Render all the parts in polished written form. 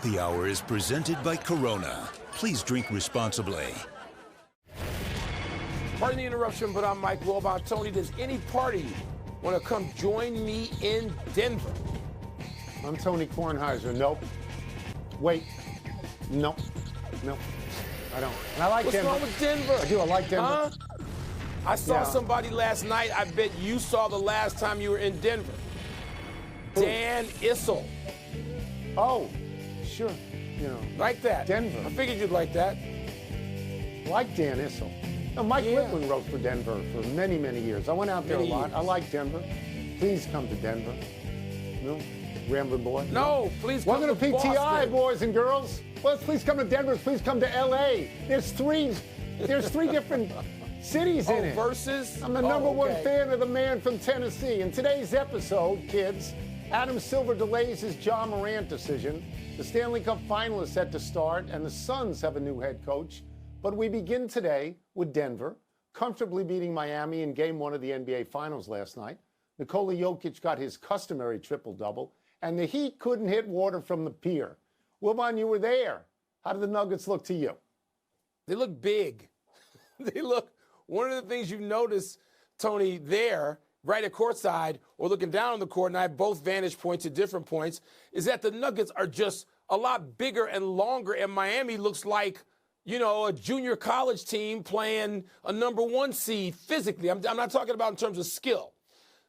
The Hour is presented by Corona. Please drink responsibly. Pardon the interruption, but I'm Mike Wilbon. Tony, does any party want to come join me in Denver? I'm Tony Kornheiser. Nope. Wait. Nope. Nope. I don't. And I like What's Denver. wrong with Denver? I do. I like Denver. Huh? I saw Yeah. somebody last night. I bet you saw the last time you were in Denver. Who? Dan Issel. Oh, sure. You know, Like that. Denver. I figured you'd like that. like Dan Issel. No, Mike Yeah. Whitman wrote for Denver for many, many years. I went out there Many a lot. years. I like Denver. Please come to Denver. No, Rambling boy. No, please come Welcome to to PTI, Boston. boys and girls. Well, please come to Denver. Please come to LA. There's three different cities in it. Versus? I'm the number one okay. fan of the man from Tennessee. In today's episode, kids, Adam Silver delays his John Morant decision. The Stanley Cup final is set to start, and the Suns have a new head coach. But we begin today with Denver, comfortably beating Miami in Game 1 of the NBA Finals last night. Nikola Jokic got his customary triple-double, and the Heat couldn't hit water from the pier. Wilbon, you were there. How did the Nuggets look to you? They look big. They look, one of the things you notice, Tony, there, right at courtside or looking down on the court, and I have both vantage points at different points, is that the Nuggets are just a lot bigger and longer, and Miami looks like, you know, a junior college team playing a number one seed physically. I'm not talking about in terms of skill.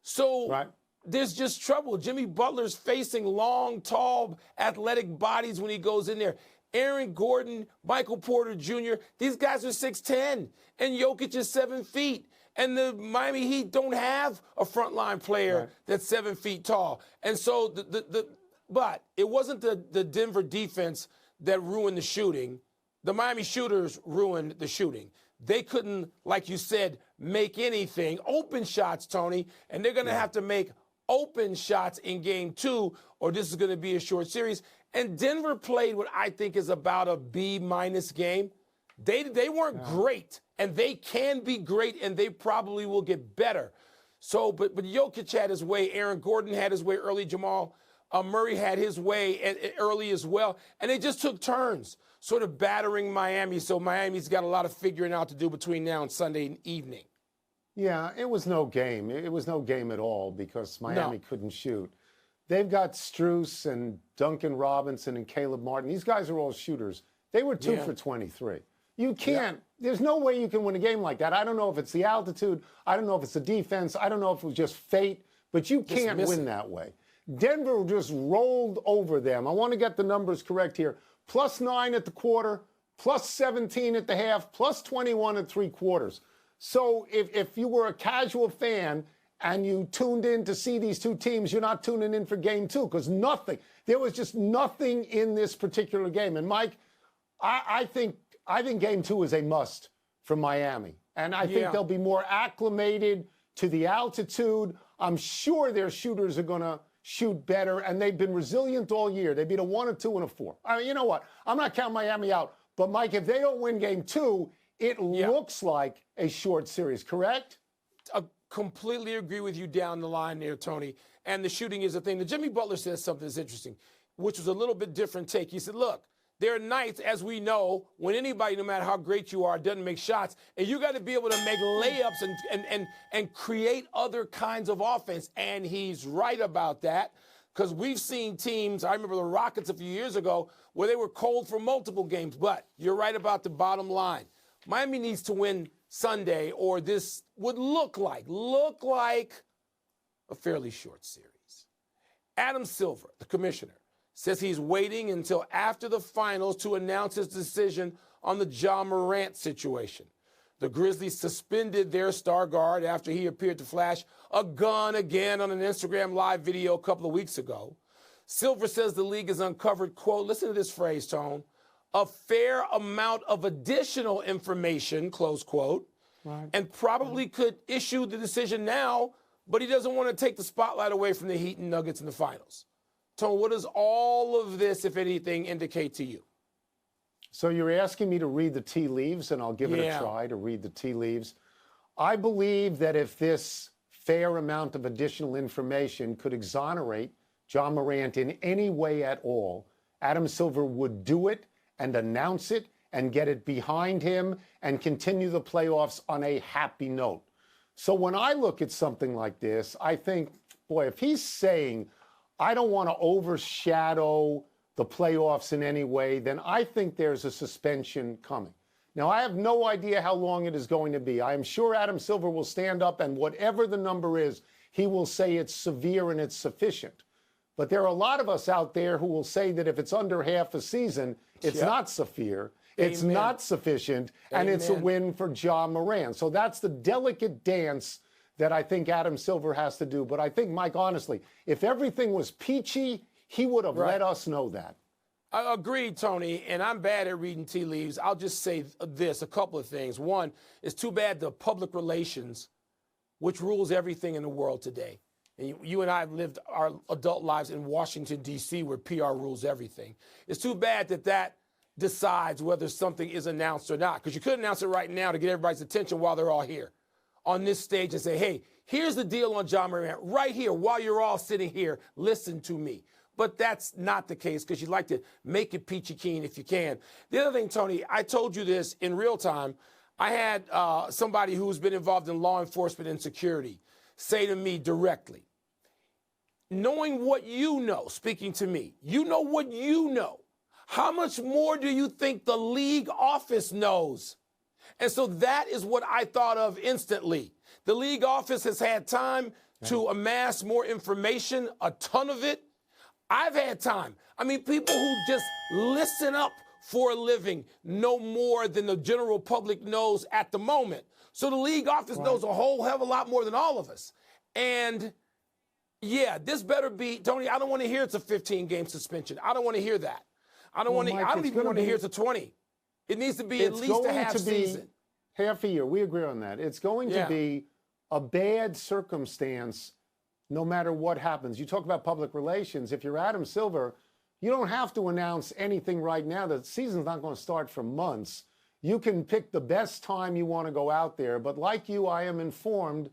So Right. there's just trouble. Jimmy Butler's facing long, tall, athletic bodies when he goes in there. Aaron Gordon, Michael Porter Jr., these guys are 6'10", and Jokic is 7 feet. And the Miami Heat don't have a frontline player Right. that's 7 feet tall. And so, but it wasn't the Denver defense that ruined the shooting. The Miami shooters ruined the shooting. They couldn't, like you said, make anything. Open shots, Tony, and they're going to have to make open shots in Game 2, or this is going to be a short series. And Denver played what I think is about a B-minus game. They weren't great, and they can be great, and they probably will get better. So, but Jokic had his way. Aaron Gordon had his way early. Jamal Murray had his way early as well. And they just took turns, sort of battering Miami. So Miami's got a lot of figuring out to do between now and Sunday evening. Yeah, it was no game. It was no game at all because Miami couldn't shoot. They've got Strus and Duncan Robinson and Caleb Martin. These guys are all shooters. They were 2 for 23. You can't, there's no way you can win a game like that. I don't know if it's the altitude. I don't know if it's the defense. I don't know if it was just fate, but you can't win that way. Denver just rolled over them. I want to get the numbers correct here. +9 at the quarter, +17 at the half, +21 at 3 quarters. So if you were a casual fan and you tuned in to see these two teams, you're not tuning in for Game 2 because there was just nothing in this particular game. And Mike, I think Game 2 is a must for Miami. And I think they'll be more acclimated to the altitude. I'm sure their shooters are going to shoot better, and they've been resilient all year. They beat a 1, a 2, and a 4. I mean, you know what? I'm not counting Miami out. But, Mike, if they don't win Game 2, it looks like a short series, correct? I completely agree with you down the line there, Tony. And the shooting is a thing. The Jimmy Butler says something that's interesting, which was a little bit different take. He said, look, there are nights, as we know, when anybody, no matter how great you are, doesn't make shots, and you got to be able to make layups and create other kinds of offense. And he's right about that, because we've seen teams, I remember the Rockets a few years ago, where they were cold for multiple games. But you're right about the bottom line. Miami needs to win Sunday, or this would look like a fairly short series. Adam Silver, the commissioner, says he's waiting until after the finals to announce his decision on the John Morant situation. The Grizzlies suspended their star guard after he appeared to flash a gun again on an Instagram Live video a couple of weeks ago. Silver says the league has uncovered, quote, listen to this phrase, Tone, a fair amount of additional information, close quote, and probably could issue the decision now, but he doesn't want to take the spotlight away from the Heat and Nuggets in the finals. Tone, what does all of this, if anything, indicate to you? So you're asking me to read the tea leaves, and I'll give it a try to read the tea leaves. I believe that if this fair amount of additional information could exonerate John Morant in any way at all, Adam Silver would do it and announce it and get it behind him and continue the playoffs on a happy note. So when I look at something like this, I think, boy, if he's saying, I don't want to overshadow the playoffs in any way, then I think there's a suspension coming. Now, I have no idea how long it is going to be. I am sure Adam Silver will stand up and whatever the number is, he will say it's severe and it's sufficient. But there are a lot of us out there who will say that if it's under half a season, it's not severe, it's not sufficient, and it's a win for Ja Morant. So that's the delicate dance that I think Adam Silver has to do. But I think, Mike, honestly, if everything was peachy, he would have let us know that. I agree, Tony, and I'm bad at reading tea leaves. I'll just say this, a couple of things. One, it's too bad the public relations, which rules everything in the world today. And you and I have lived our adult lives in Washington, D.C., where PR rules everything. It's too bad that that decides whether something is announced or not, because you could announce it right now to get everybody's attention while they're all here on this stage and say, hey, here's the deal on Ja Morant right here while you're all sitting here. Listen to me. But that's not the case because you like to make it peachy keen if you can. The other thing, Tony, I told you this in real time. I had somebody who's been involved in law enforcement and security say to me directly, knowing what you know, speaking to me, you know what you know. How much more do you think the league office knows? And so that is what I thought of instantly. The league office has had time to amass more information, a ton of it. I've had time. I mean, people who just listen up for a living know more than the general public knows at the moment. So the league office knows a whole hell of a lot more than all of us. And yeah, this better be, Tony, I don't want to hear it's a 15-game suspension. I don't want to hear that. I don't want to. I don't even want to hear it's a 20. It needs to be at least a half season. Half a year. We agree on that. It's going to be a bad circumstance no matter what happens. You talk about public relations. If you're Adam Silver, you don't have to announce anything right now. The season's not going to start for months. You can pick the best time you want to go out there. But like you, I am informed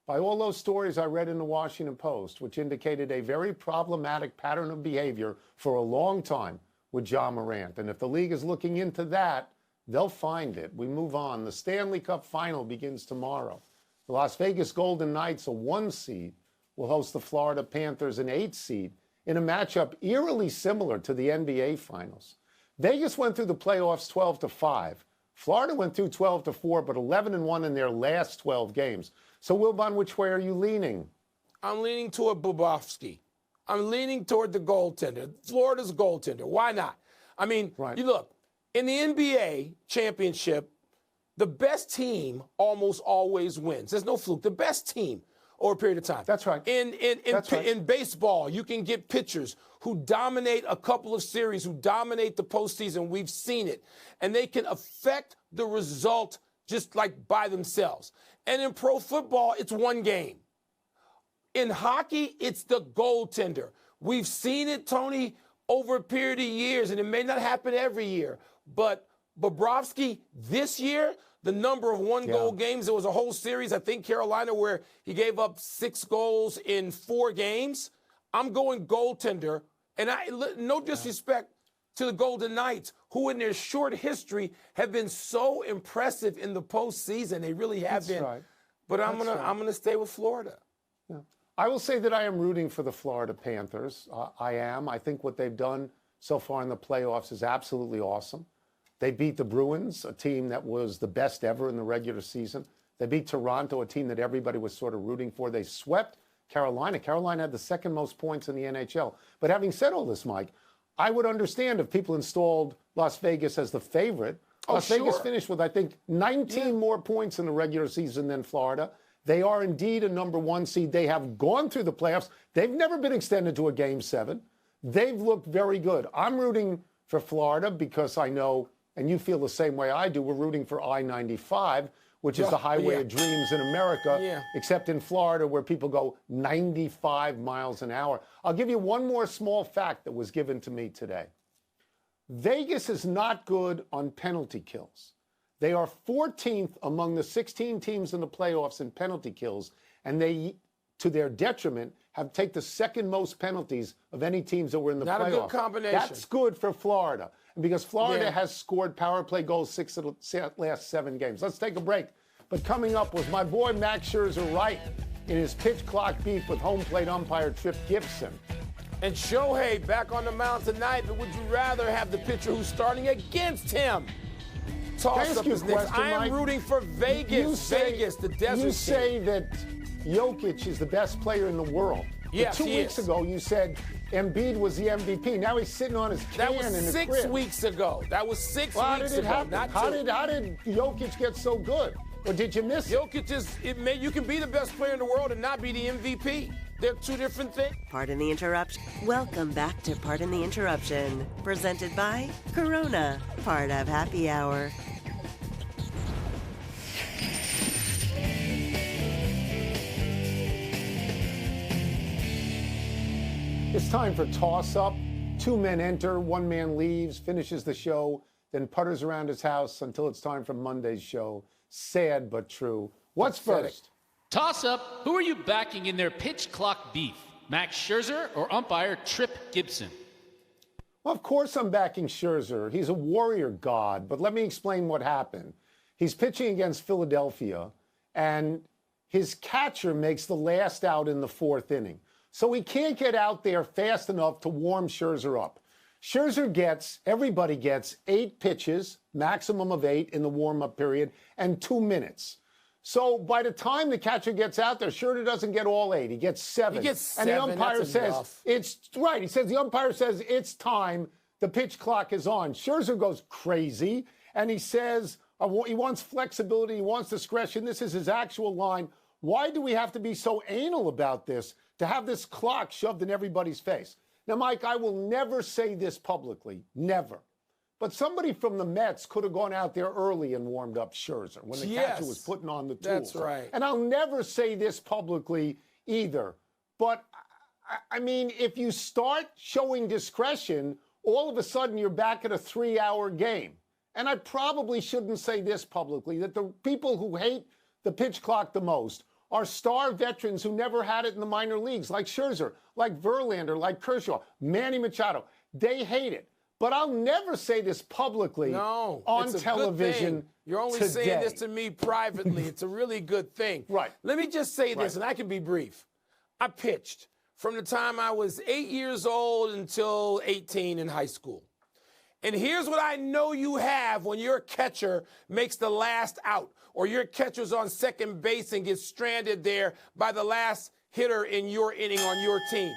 by all those stories I read in the Washington Post, which indicated a very problematic pattern of behavior for a long time with Ja Morant. And if the league is looking into that, they'll find it. We move on. The Stanley Cup final begins tomorrow. The Las Vegas Golden Knights, a 1 seed, will host the Florida Panthers, an 8 seed, in a matchup eerily similar to the NBA Finals. Vegas went through the playoffs 12-5. Florida went through 12-4, but 11-1 in their last 12 games. So, Wilbon, which way are you leaning? I'm leaning toward Bobrovsky. I'm leaning toward the goaltender, Florida's goaltender. Why not? I mean, you look, in the NBA championship, the best team almost always wins. There's no fluke. The best team over a period of time. That's right. In baseball, you can get pitchers who dominate a couple of series, who dominate the postseason. We've seen it. And they can affect the result just like by themselves. And in pro football, it's one game. In hockey, it's the goaltender. We've seen it, Tony, over a period of years, and it may not happen every year. But Bobrovsky, this year, the number of one-goal games, there was a whole series, I think, Carolina, where he gave up 6 goals in 4 games. I'm going goaltender. And no disrespect to the Golden Knights, who in their short history have been so impressive in the postseason. They really have been. Right. But I'm gonna stay with Florida. Yeah. I will say that I am rooting for the Florida Panthers. I am. I think what they've done so far in the playoffs is absolutely awesome. They beat the Bruins, a team that was the best ever in the regular season. They beat Toronto, a team that everybody was sort of rooting for. They swept Carolina. Carolina had the second most points in the NHL. But having said all this, Mike, I would understand if people installed Las Vegas as the favorite. Las Vegas finished with, I think, 19 more points in the regular season than Florida. They are indeed a number 1 seed. They have gone through the playoffs. They've never been extended to a Game 7. They've looked very good. I'm rooting for Florida because I know, and you feel the same way I do, we're rooting for I-95, which is the highway of dreams in America, except in Florida where people go 95 miles an hour. I'll give you one more small fact that was given to me today. Vegas is not good on penalty kills. They are 14th among the 16 teams in the playoffs in penalty kills, and they to their detriment, have taken the second most penalties of any teams that were in the playoffs. Not a good combination. That's good for Florida. And because Florida has scored power play goals 6 of the last 7 games. Let's take a break. But coming up, was my boy Max Scherzer right in his pitch clock beef with home plate umpire Trip Gibson? And Shohei back on the mound tonight, but would you rather have the pitcher who's starting against him? Toss up his next. I am rooting for Vegas. Vegas, the desert. You say that Jokic is the best player in the world. Yes, but 2 weeks ago, you said Embiid was the MVP. Now he's sitting on his can in the crib. That was 6 weeks ago. That was 6 well, weeks ago. Happen? Not how did Jokic get so good? Or did you miss it? Jokic you can be the best player in the world and not be the MVP. They're two different things. Pardon the interruption. Welcome back to Pardon the Interruption, presented by Corona, part of Happy Hour. It's time for toss-up. 2 men enter, 1 man leaves, finishes the show, then putters around his house until it's time for Monday's show. Sad but true. What's first? Toss-up. Who are you backing in their pitch clock beef? Max Scherzer or umpire Trip Gibson? Well, of course I'm backing Scherzer. He's a warrior god. But let me explain what happened. He's pitching against Philadelphia, and his catcher makes the last out in the 4th inning. So he can't get out there fast enough to warm Scherzer up. Everybody gets 8 pitches, maximum of 8 in the warm-up period, and 2 minutes. So by the time the catcher gets out there, Scherzer doesn't get all 8. He gets 7. He gets 7. And the umpire says, enough. it's right. He says, the umpire says, it's time. The pitch clock is on. Scherzer goes crazy, and he says, he wants flexibility. He wants discretion. This is his actual line. Why do we have to be so anal about this, to have this clock shoved in everybody's face? Now, Mike, I will never say this publicly, never. But somebody from the Mets could have gone out there early and warmed up Scherzer when the catcher was putting on the tools. That's right. And I'll never say this publicly either. But, I mean, if you start showing discretion, all of a sudden you're back at a 3-hour game. And I probably shouldn't say this publicly, that the people who hate the pitch clock the most are star veterans who never had it in the minor leagues, like Scherzer, like Verlander, like Kershaw, Manny Machado. They hate it. But I'll never say this publicly on television. You're only today. saying this to me privately. It's a really good thing. Right. Let me just say this, and I can be brief. I pitched from the time I was 8 years old until 18 in high school. And here's what I know you have when your catcher makes the last out, or your catcher's on second base and gets stranded there by the last hitter in your inning on your team.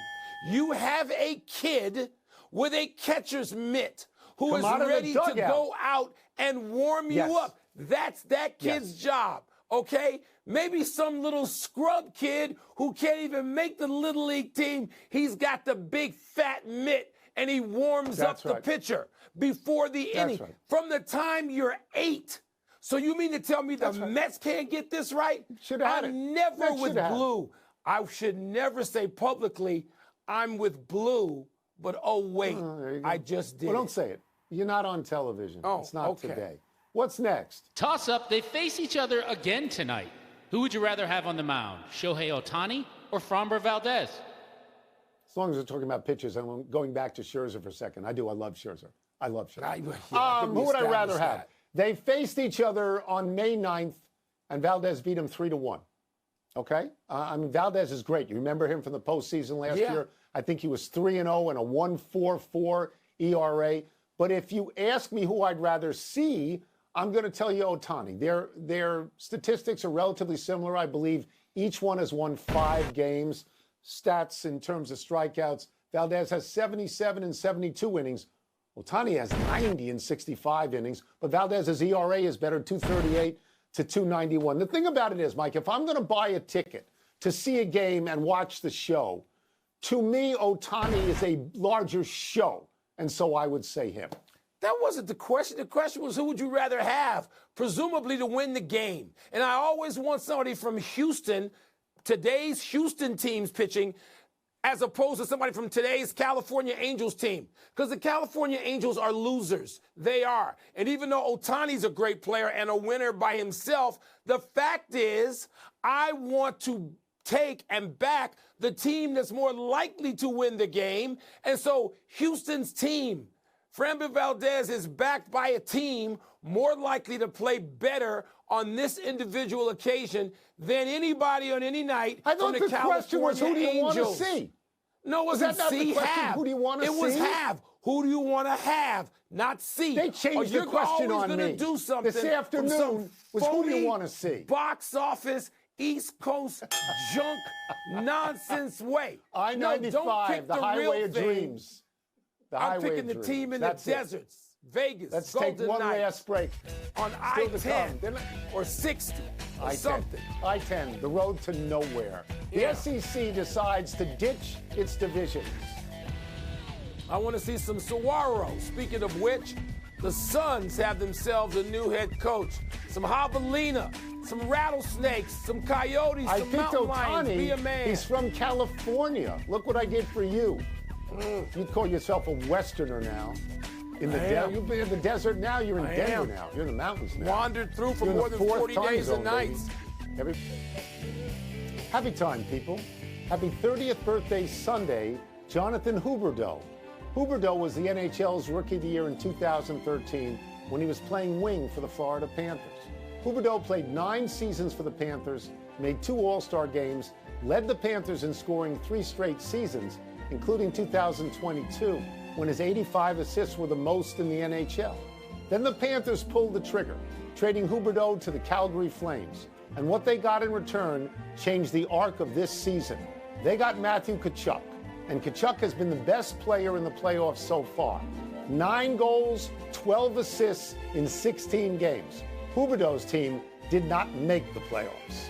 You have a kid with a catcher's mitt who is ready to go out and warm you up. That's that kid's job, okay? Maybe some little scrub kid who can't even make the Little League team, he's got the big fat mitt and he warms up the pitcher before the inning. From the time you're 8. So you mean to tell me the Mets can't get this right? I'm never with blue. I should never say publicly, I'm with blue, but oh, wait, I just did. Well, don't say it. You're not on television. It's not today. What's next? Toss-up. They face each other again tonight. Who would you rather have on the mound, Shohei Ohtani or Framber Valdez? As long as we're talking about pitchers, I'm going back to Scherzer for a second. I love Scherzer. I love Scherzer. Who would I rather have? They faced each other on May 9th, and Valdez beat him 3-1. Okay? I mean, Valdez is great. You remember him from the postseason last year? I think he was 3-0 and a 1.44 ERA. But if you ask me who I'd rather see, I'm going to tell you Ohtani. Their statistics are relatively similar. I believe each one has won 5 games. Stats in terms of strikeouts. Valdez has 77 and 72 innings. Ohtani has 90 and 65 innings. But Valdez's ERA is better, 2.38 to 2.91. The thing about it is, Mike, if I'm going to buy a ticket to see a game and watch the show, to me, Ohtani is a larger show. And so I would say him. That wasn't the question. The question was, who would you rather have, presumably to win the game? And I always want somebody from Houston, today's Houston team's pitching, as opposed to somebody from today's California Angels team. Because the California Angels are losers. They are. And even though Ohtani's a great player and a winner by himself, the fact is, I want to take and back the team that's more likely to win the game. And so Houston's team, Framber Valdez, is backed by a team more likely to play better on this individual occasion than anybody on any night. I thought from the question was, who do you want to see? No, it wasn't see, have. Who do you want to see? It was have. Who do you want to have, not see? They changed the question on me. You're always going to do something. This afternoon was who do you want to see? Box office, East Coast junk nonsense way. I-95, don't pick the highway of dreams. I'm picking the team in the deserts. Vegas, Let's Golden take one Knights, last break. on I-10 or 60 or something. I-10, the road to nowhere. The SEC decides to ditch its divisions. I want to see some saguaro. Speaking of which, the Suns have themselves a new head coach. Some javelina, some rattlesnakes, some coyotes, some mountain lions. Be a man. He's from California. Look what I did for you. You'd call yourself a Westerner now. In the desert, you've been in the desert now. You're in Denver now. You're in the mountains now. Wandered through for more than 40 days and nights. Happy time, people. Happy 30th birthday Sunday, Jonathan Huberdeau. Huberdeau was the NHL's Rookie of the Year in 2013 when he was playing wing for the Florida Panthers. Huberdeau played 9 seasons for the Panthers, made 2 All-Star games, led the Panthers in scoring 3 straight seasons, including 2022, when his 85 assists were the most in the NHL. Then the Panthers pulled the trigger, trading Huberdeau to the Calgary Flames. And what they got in return changed the arc of this season. They got Matthew Tkachuk, and Tkachuk has been the best player in the playoffs so far. 9 goals, 12 assists in 16 games. Huberdeau's team did not make the playoffs.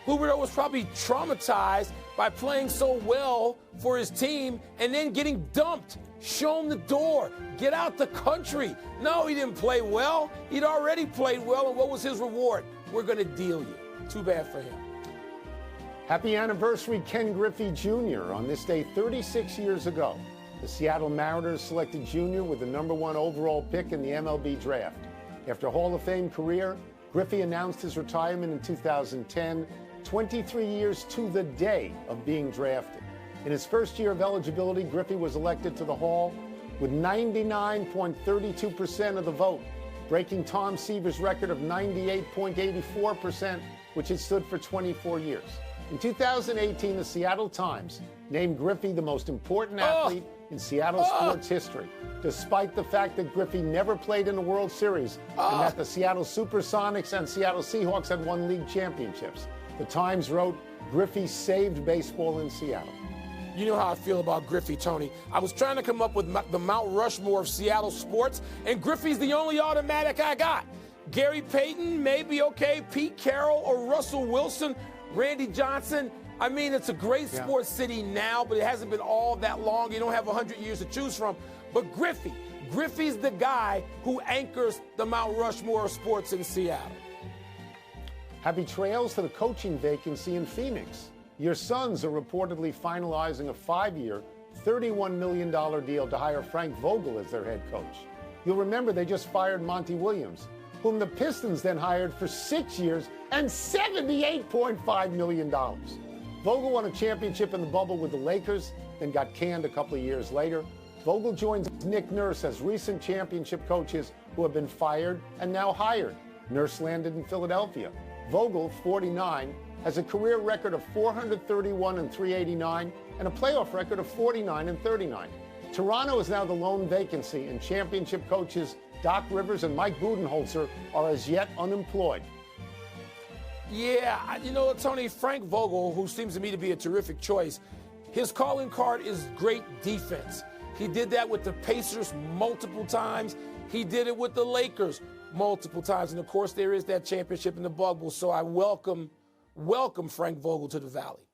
Huberdeau was probably traumatized by playing so well for his team and then getting dumped. Show him the door. Get out the country. No, he didn't play well. He'd already played well, and what was his reward? We're going to deal you. Too bad for him. Happy anniversary, Ken Griffey Jr. On this day 36 years ago, the Seattle Mariners selected Jr. with the #1 overall pick in the MLB draft. After a Hall of Fame career, Griffey announced his retirement in 2010, 23 years to the day of being drafted. In his first year of eligibility, Griffey was elected to the Hall with 99.32% of the vote, breaking Tom Seaver's record of 98.84%, which had stood for 24 years. In 2018, the Seattle Times named Griffey the most important athlete in Seattle sports history, despite the fact that Griffey never played in the World Series and that the Seattle Supersonics and Seattle Seahawks had won league championships. The Times wrote, Griffey saved baseball in Seattle. You know how I feel about Griffey, Tony. I was trying to come up with the Mount Rushmore of Seattle sports, and Griffey's the only automatic I got. Gary Payton, maybe okay, Pete Carroll or Russell Wilson, Randy Johnson. I mean, it's a great sports city now, but it hasn't been all that long. You don't have 100 years to choose from. But Griffey's the guy who anchors the Mount Rushmore of sports in Seattle. Happy trails to the coaching vacancy in Phoenix. Your Suns are reportedly finalizing a 5-year, $31 million deal to hire Frank Vogel as their head coach. You'll remember they just fired Monty Williams, whom the Pistons then hired for 6 years and $78.5 million. Vogel won a championship in the bubble with the Lakers, then got canned a couple of years later. Vogel joins Nick Nurse as recent championship coaches who have been fired and now hired. Nurse landed in Philadelphia. Vogel, 49, has a career record of 431 and 389 and a playoff record of 49 and 39. Toronto is now the lone vacancy, and championship coaches Doc Rivers and Mike Budenholzer are as yet unemployed. Yeah, you know, Tony, Frank Vogel, who seems to me to be a terrific choice, his calling card is great defense. He did that with the Pacers multiple times. He did it with the Lakers multiple times. And, of course, there is that championship in the bubble. So I welcome Frank Vogel to the Valley.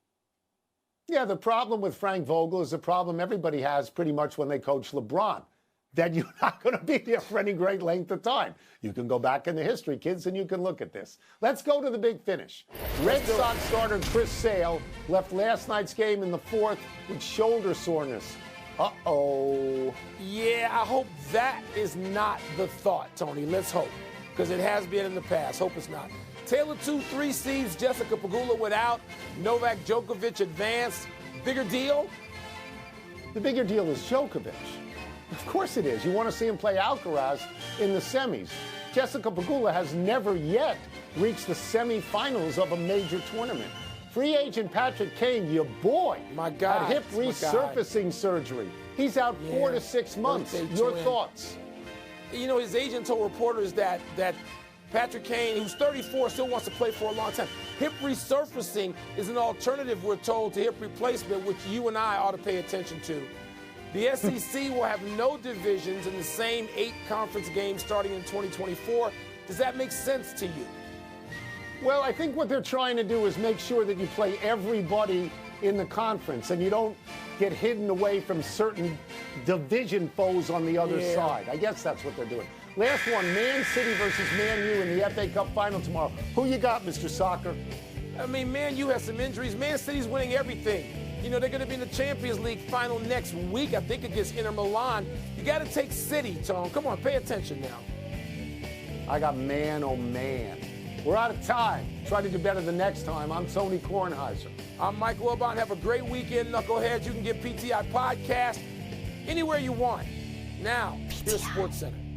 Yeah, the problem with Frank Vogel is the problem everybody has pretty much when they coach LeBron, that you're not going to be there for any great length of time. You can go back in the history, kids, and you can look at this. Let's go to the big finish. Red Sox starter Chris Sale left last night's game in the 4th with shoulder soreness. Uh-oh. Yeah, I hope that is not the thought, Tony. Let's hope, because it has been in the past. Hope it's not. Taylor 2-3 seeds, Jessica Pegula without, Novak Djokovic advanced. Bigger deal? The bigger deal is Djokovic. Of course it is. You want to see him play Alcaraz in the semis. Jessica Pegula has never yet reached the semifinals of a major tournament. Free agent Patrick Kane, your boy, my God, had hip resurfacing surgery. He's out 4 to 6 months. Your thoughts? You know, his agent told reporters that Patrick Kane, who's 34, still wants to play for a long time. Hip resurfacing is an alternative, we're told, to hip replacement, which you and I ought to pay attention to. The SEC will have no divisions in the same 8 conference games starting in 2024. Does that make sense to you? Well, I think what they're trying to do is make sure that you play everybody in the conference and you don't get hidden away from certain division foes on the other side. I guess that's what they're doing. Last one, Man City versus Man U in the FA Cup final tomorrow. Who you got, Mr. Soccer? I mean, Man U has some injuries. Man City's winning everything. You know, they're going to be in the Champions League final next week, I think, against Inter Milan. You got to take City, Tone. Come on, pay attention now. I got man, oh man. We're out of time. Try to do better the next time. I'm Tony Kornheiser. I'm Mike Wilbon. Have a great weekend, Knuckleheads. You can get PTI Podcast anywhere you want. Now, here's SportsCenter.